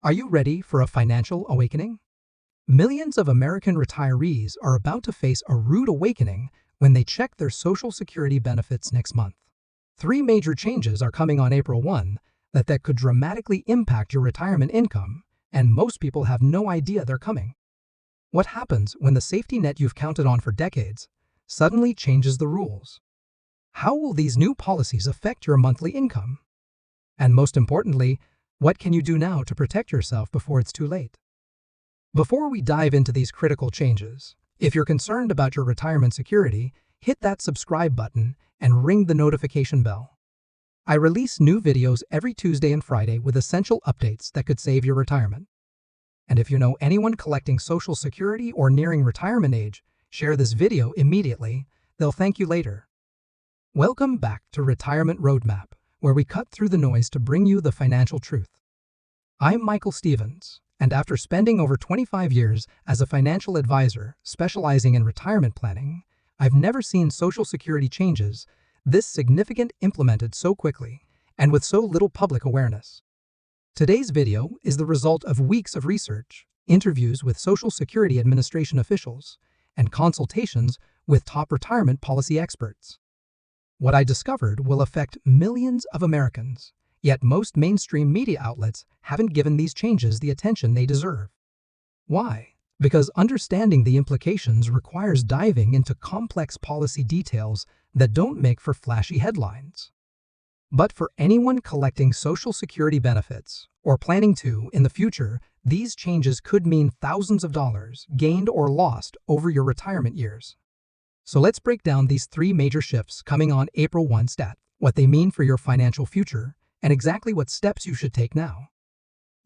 Are you ready for a financial awakening? Millions of American retirees are about to face a rude awakening when they check their Social Security benefits next month. Three major changes are coming on April 1 that could dramatically impact your retirement income, and most people have no idea they're coming. What happens when the safety net you've counted on for decades suddenly changes the rules? How will these new policies affect your monthly income? And most importantly, what can you do now to protect yourself before it's too late? Before we dive into these critical changes, if you're concerned about your retirement security, hit that subscribe button and ring the notification bell. I release new videos every Tuesday and Friday with essential updates that could save your retirement. And if you know anyone collecting Social Security or nearing retirement age, share this video immediately. They'll thank you later. Welcome back to Retirement Roadmap, where we cut through the noise to bring you the financial truth. I'm Michael Stevens, and after spending over 25 years as a financial advisor specializing in retirement planning, I've never seen Social Security changes this significant implemented so quickly and with so little public awareness. Today's video is the result of weeks of research, interviews with Social Security Administration officials, and consultations with top retirement policy experts. What I discovered will affect millions of Americans, yet most mainstream media outlets haven't given these changes the attention they deserve. Why? Because understanding the implications requires diving into complex policy details that don't make for flashy headlines. But for anyone collecting Social Security benefits or planning to in the future, these changes could mean thousands of dollars gained or lost over your retirement years. So let's break down these three major shifts coming on April 1, what they mean for your financial future, and exactly what steps you should take now.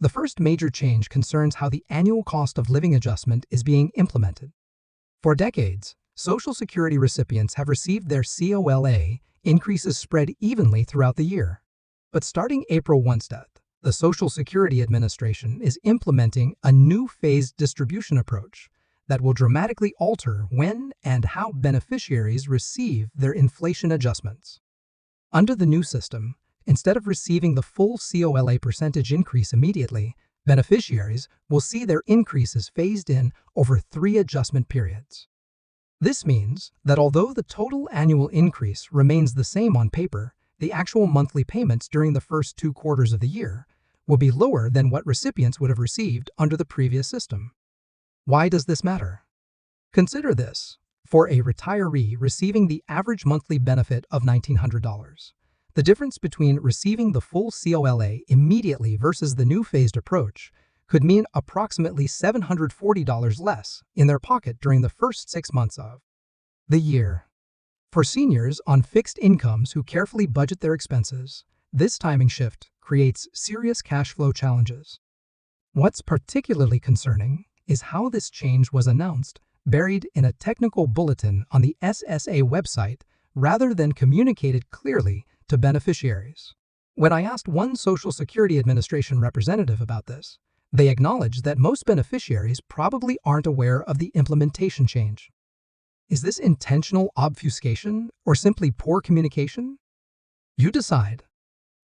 The first major change concerns how the annual cost of living adjustment is being implemented. For decades, Social Security recipients have received their COLA increases spread evenly throughout the year. But starting April 1, the Social Security Administration is implementing a new phased distribution approach that will dramatically alter when and how beneficiaries receive their inflation adjustments. Under the new system, instead of receiving the full COLA percentage increase immediately, beneficiaries will see their increases phased in over 3 adjustment periods. This means that although the total annual increase remains the same on paper, the actual monthly payments during the first 2 quarters of the year will be lower than what recipients would have received under the previous system. Why does this matter? Consider this. For a retiree receiving the average monthly benefit of $1,900, the difference between receiving the full COLA immediately versus the new phased approach could mean approximately $740 less in their pocket during the first 6 months of the year. For seniors on fixed incomes who carefully budget their expenses, this timing shift creates serious cash flow challenges. What's particularly concerning is how this change was announced, buried in a technical bulletin on the SSA website rather than communicated clearly to beneficiaries. When I asked one Social Security Administration representative about this, they acknowledged that most beneficiaries probably aren't aware of the implementation change. Is this intentional obfuscation or simply poor communication? You decide.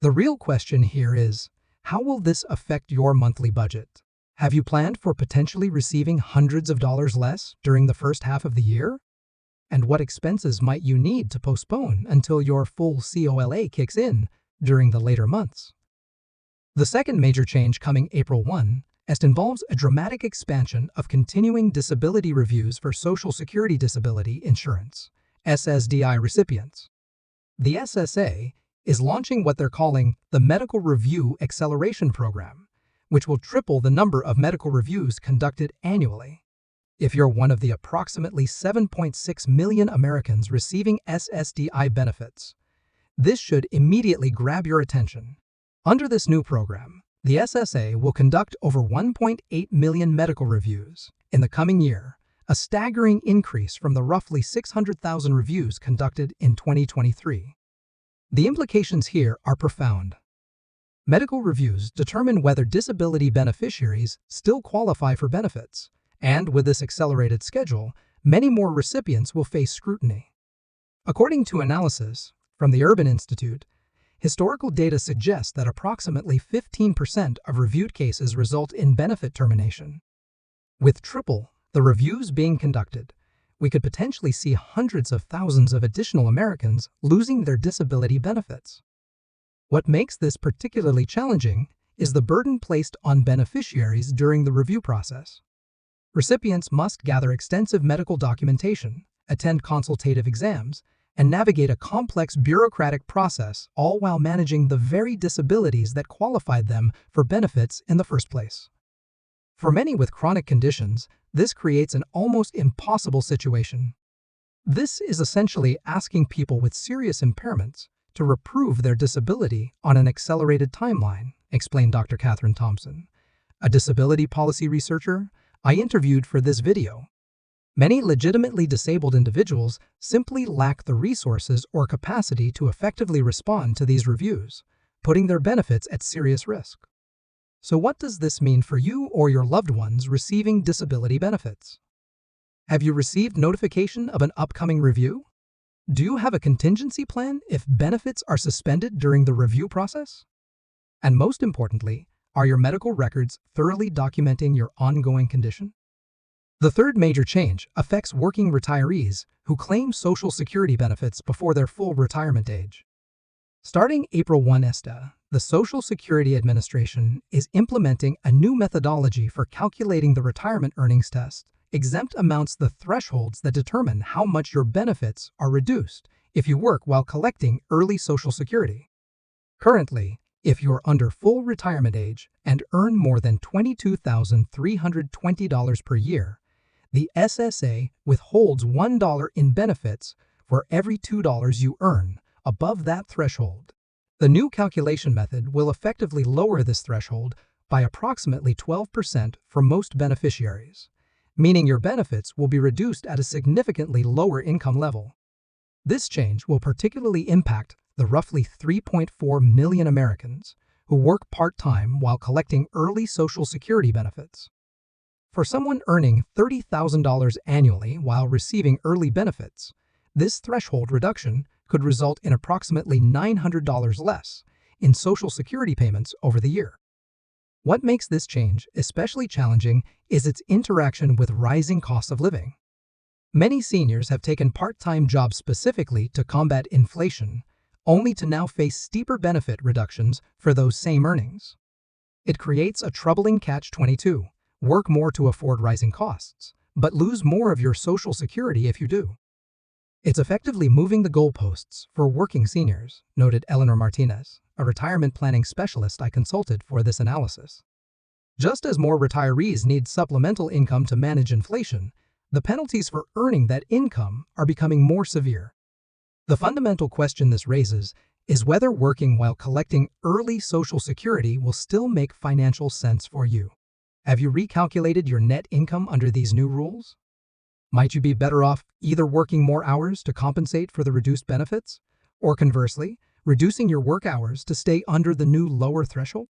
The real question here is, how will this affect your monthly budget? Have you planned for potentially receiving hundreds of dollars less during the first half of the year? And what expenses might you need to postpone until your full COLA kicks in during the later months? The second major change coming April 1 involves a dramatic expansion of continuing disability reviews for Social Security Disability Insurance (SSDI) recipients. The SSA is launching what they're calling the Medical Review Acceleration Program, which will triple the number of medical reviews conducted annually. If you're one of the approximately 7.6 million Americans receiving SSDI benefits, this should immediately grab your attention. Under this new program, the SSA will conduct over 1.8 million medical reviews in the coming year, a staggering increase from the roughly 600,000 reviews conducted in 2023. The implications here are profound. Medical reviews determine whether disability beneficiaries still qualify for benefits, and with this accelerated schedule, many more recipients will face scrutiny. According to analysis from the Urban Institute, Historical data suggests that approximately 15% of reviewed cases result in benefit termination. With triple the reviews being conducted, we could potentially see hundreds of thousands of additional Americans losing their disability benefits. What makes this particularly challenging is the burden placed on beneficiaries during the review process. Recipients must gather extensive medical documentation, attend consultative exams, and navigate a complex bureaucratic process, all while managing the very disabilities that qualified them for benefits in the first place. For many with chronic conditions, this creates an almost impossible situation. This is essentially asking people with serious impairments to reprove their disability on an accelerated timeline, explained Dr. Catherine Thompson, a disability policy researcher I interviewed for this video. Many legitimately disabled individuals simply lack the resources or capacity to effectively respond to these reviews, putting their benefits at serious risk. So what does this mean for you or your loved ones receiving disability benefits? Have you received notification of an upcoming review? Do you have a contingency plan if benefits are suspended during the review process? And most importantly, are your medical records thoroughly documenting your ongoing condition? The third major change affects working retirees who claim Social Security benefits before their full retirement age. Starting April 1 SSDI, the Social Security Administration is implementing a new methodology for calculating the retirement earnings test. Exempt amounts the thresholds that determine how much your benefits are reduced if you work while collecting early Social Security. Currently, if you're under full retirement age and earn more than $22,320 per year, the SSA withholds $1 in benefits for every $2 you earn above that threshold. The new calculation method will effectively lower this threshold by approximately 12% for most beneficiaries, meaning your benefits will be reduced at a significantly lower income level. This change will particularly impact the roughly 3.4 million Americans who work part-time while collecting early Social Security benefits. For someone earning $30,000 annually while receiving early benefits, this threshold reduction could result in approximately $900 less in Social Security payments over the year. What makes this change especially challenging is its interaction with rising costs of living. Many seniors have taken part-time jobs specifically to combat inflation, only to now face steeper benefit reductions for those same earnings. It creates a troubling catch-22. Work more to afford rising costs, but lose more of your Social Security if you do. It's effectively moving the goalposts for working seniors, noted Eleanor Martinez, a retirement planning specialist I consulted for this analysis. Just as more retirees need supplemental income to manage inflation, the penalties for earning that income are becoming more severe. The fundamental question this raises is whether working while collecting early Social Security will still make financial sense for you. Have you recalculated your net income under these new rules? Might you be better off either working more hours to compensate for the reduced benefits, or conversely, reducing your work hours to stay under the new lower threshold?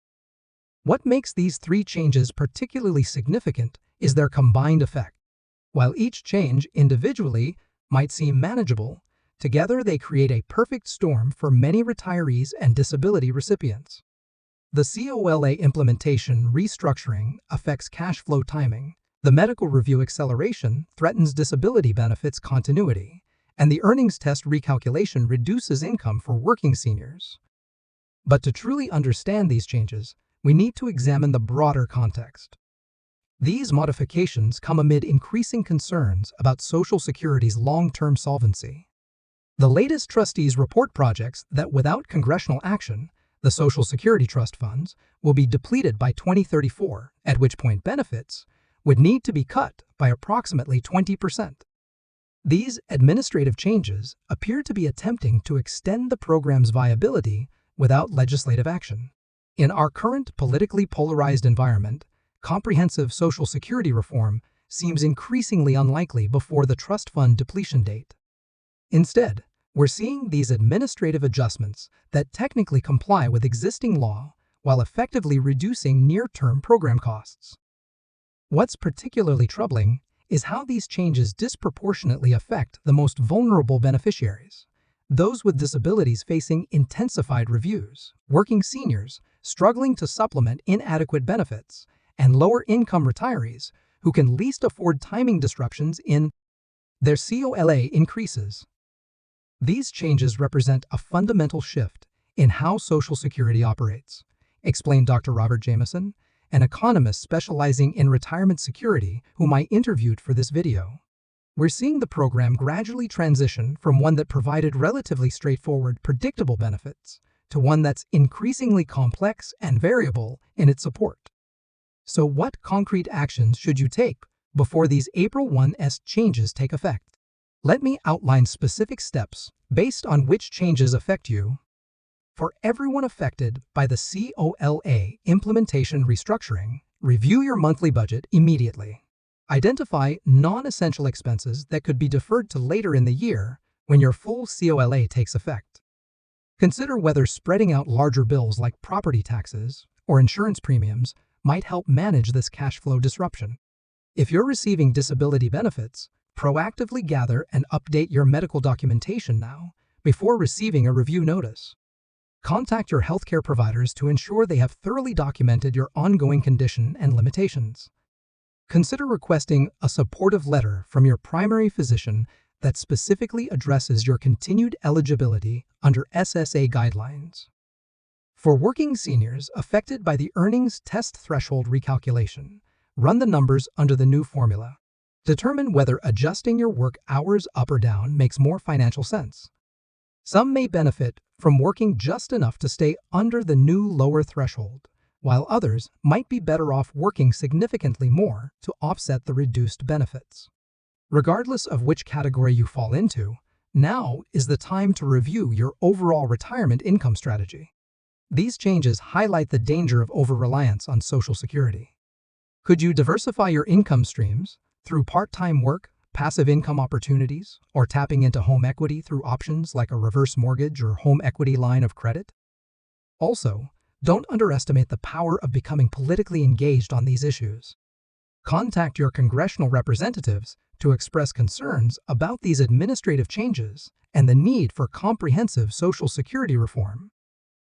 What makes these three changes particularly significant is their combined effect. While each change individually might seem manageable, together they create a perfect storm for many retirees and disability recipients. The COLA implementation restructuring affects cash flow timing, the medical review acceleration threatens disability benefits continuity, and the earnings test recalculation reduces income for working seniors. But to truly understand these changes, we need to examine the broader context. These modifications come amid increasing concerns about Social Security's long-term solvency. The latest trustees report projects that without congressional action, the Social Security trust funds will be depleted by 2034, at which point benefits would need to be cut by approximately 20%. These administrative changes appear to be attempting to extend the program's viability without legislative action. In our current politically polarized environment, comprehensive Social Security reform seems increasingly unlikely before the trust fund depletion date. Instead, we're seeing these administrative adjustments that technically comply with existing law while effectively reducing near-term program costs. What's particularly troubling is how these changes disproportionately affect the most vulnerable beneficiaries. those with disabilities facing intensified reviews, working seniors struggling to supplement inadequate benefits, and lower-income retirees who can least afford timing disruptions in their COLA increases. These changes represent a fundamental shift in how Social Security operates, explained Dr. Robert Jameson, an economist specializing in retirement security whom I interviewed for this video. We're seeing the program gradually transition from one that provided relatively straightforward, predictable benefits to one that's increasingly complex and variable in its support. So what concrete actions should you take before these April 1st changes take effect? Let me outline specific steps based on which changes affect you. For everyone affected by the COLA implementation restructuring, review your monthly budget immediately. Identify non-essential expenses that could be deferred to later in the year when your full COLA takes effect. Consider whether spreading out larger bills like property taxes or insurance premiums might help manage this cash flow disruption. If you're receiving disability benefits, proactively gather and update your medical documentation now before receiving a review notice. Contact your healthcare providers to ensure they have thoroughly documented your ongoing condition and limitations. Consider requesting a supportive letter from your primary physician that specifically addresses your continued eligibility under SSA guidelines. For working seniors affected by the earnings test threshold recalculation, run the numbers under the new formula. Determine whether adjusting your work hours up or down makes more financial sense. Some may benefit from working just enough to stay under the new lower threshold, while others might be better off working significantly more to offset the reduced benefits. Regardless of which category you fall into, now is the time to review your overall retirement income strategy. These changes highlight the danger of over-reliance on Social Security. Could you diversify your income streams through part-time work, passive income opportunities, or tapping into home equity through options like a reverse mortgage or home equity line of credit? Also, don't underestimate the power of becoming politically engaged on these issues. Contact your congressional representatives to express concerns about these administrative changes and the need for comprehensive Social Security reform.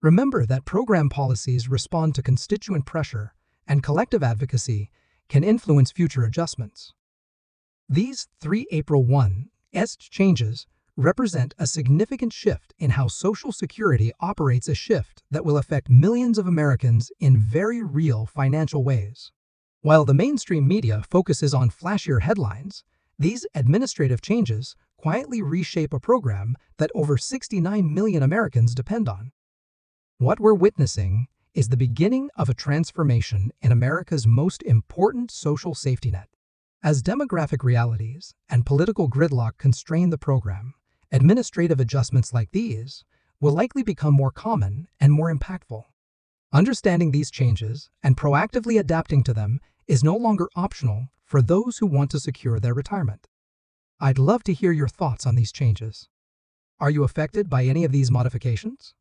Remember that program policies respond to constituent pressure, and collective advocacy can influence future adjustments. These 3 April 1st changes represent a significant shift in how Social Security operates, a shift that will affect millions of Americans in very real financial ways. While the mainstream media focuses on flashier headlines, these administrative changes quietly reshape a program that over 69 million Americans depend on. What we're witnessing is the beginning of a transformation in America's most important social safety net. As demographic realities and political gridlock constrain the program, administrative adjustments like these will likely become more common and more impactful. Understanding these changes and proactively adapting to them is no longer optional for those who want to secure their retirement. I'd love to hear your thoughts on these changes. Are you affected by any of these modifications?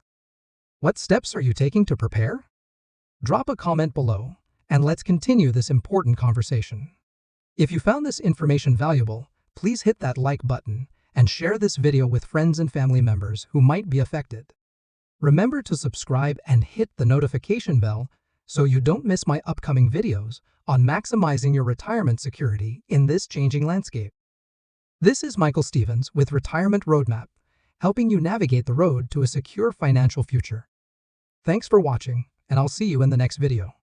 What steps are you taking to prepare? Drop a comment below, and let's continue this important conversation. If you found this information valuable, please hit that like button and share this video with friends and family members who might be affected. Remember to subscribe and hit the notification bell so you don't miss my upcoming videos on maximizing your retirement security in this changing landscape. This is Michael Stevens with Retirement Roadmap, helping you navigate the road to a secure financial future. Thanks for watching, and I'll see you in the next video.